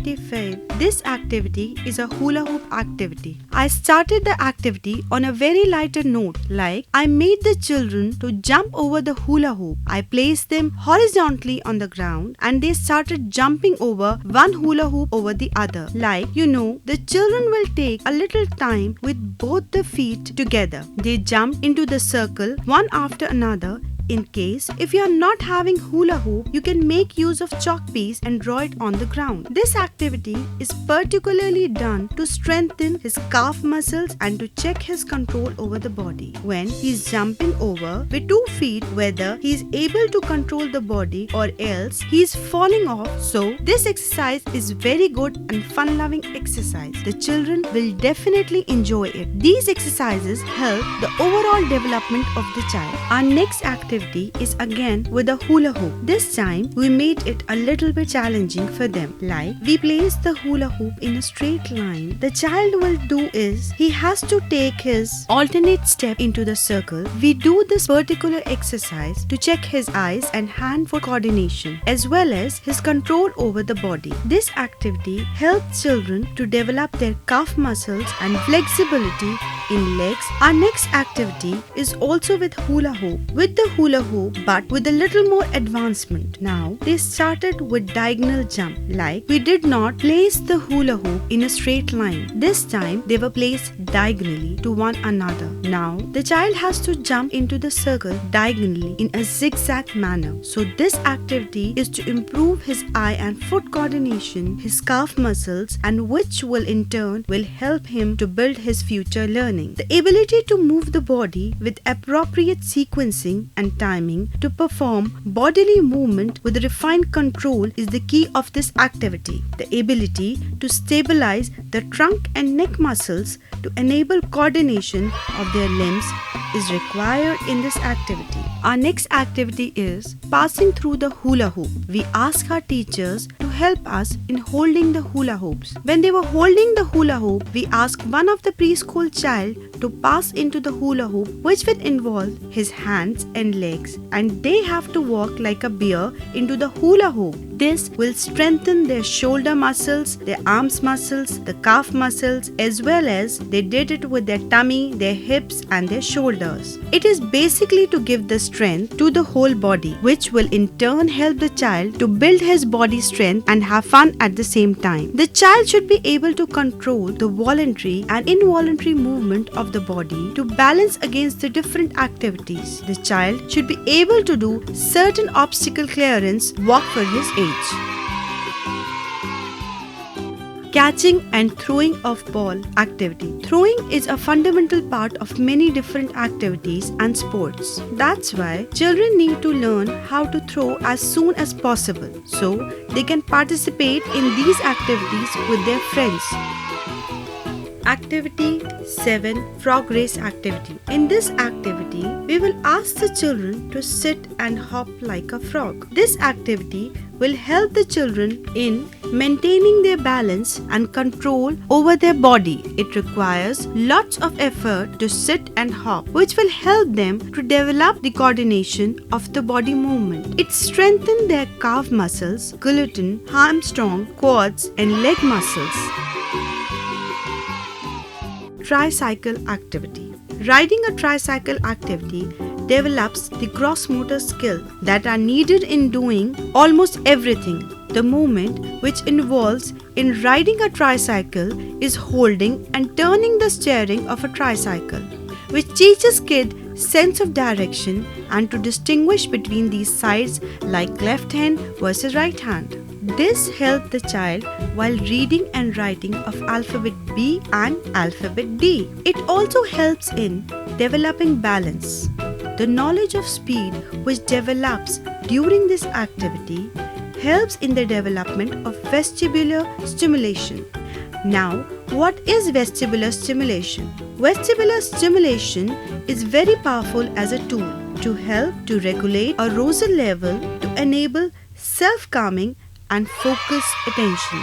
25th, this activity is a hula hoop activity. I started the activity on a very lighter note, like I made the children to jump over the hula hoop. I placed them horizontally on the ground and they started jumping over one hula hoop over the other. The children will take a little time with both the feet together. They jump into the circle one after another. In case if you are not having hula hoop, you can make use of chalk piece and draw it on the ground. This activity is particularly done to strengthen his calf muscles and to check his control over the body. When he is jumping over with 2 feet, whether he is able to control the body or else he is falling off. So this exercise is very good and fun-loving exercise. The children will definitely enjoy it. These exercises help the overall development of the child. Our next activity is again with a hula hoop. This time we made it a little bit challenging for them. We place the hula hoop in a straight line. The child will do is he has to take his alternate step into the circle. We do this particular exercise to check his eyes and hand for coordination as well as his control over the body. This activity helps children to develop their calf muscles and flexibility in legs. Our next activity is also with hula hoop. With the hula hoop but with a little more advancement. Now they started with diagonal jump. We did not place the hula hoop in a straight line. This time they were placed diagonally to one another. Now the child has to jump into the circle diagonally in a zigzag manner. So this activity is to improve his eye and foot coordination, his calf muscles, and which will in turn will help him to build his future learning. The ability to move the body with appropriate sequencing and timing to perform bodily movement with refined control is the key of this activity. The ability to stabilize the trunk and neck muscles to enable coordination of their limbs is required in this activity. Our next activity is passing through the hula hoop. We ask our teachers to help us in holding the hula hoops. When they were holding the hula hoop, we asked one of the preschool child to pass into the hula hoop, which will involve his hands and legs, and they have to walk like a bear into the hula hoop. This will strengthen their shoulder muscles, their arms muscles, the calf muscles, as well as they did it with their tummy, their hips and their shoulders. It is basically to give the strength to the whole body, which will in turn help the child to build his body strength and have fun at the same time. The child should be able to control the voluntary and involuntary movement of the body to balance against the different activities. The child should be able to do certain obstacle clearance walk for his age. Catching and throwing of ball activity. Throwing is a fundamental part of many different activities and sports. That's why children need to learn how to throw as soon as possible so they can participate in these activities with their friends. Activity 7. Frog race activity. In this activity, we will ask the children to sit and hop like a frog. This activity will help the children in maintaining their balance and control over their body. It requires lots of effort to sit and hop, which will help them to develop the coordination of the body movement. It strengthens their calf muscles, gluten, hamstring, quads, and leg muscles. Tricycle activity. Riding a tricycle activity develops the gross motor skill that are needed in doing almost everything. The movement which involves in riding a tricycle is holding and turning the steering of a tricycle, which teaches kids sense of direction and to distinguish between these sides like left hand versus right hand. This helps the child while reading and writing of alphabet B and alphabet D. It also helps in developing balance. The knowledge of speed which develops during this activity helps in the development of vestibular stimulation. Now, what is vestibular stimulation? Vestibular stimulation is very powerful as a tool to help to regulate arousal level to enable self-calming and focused attention.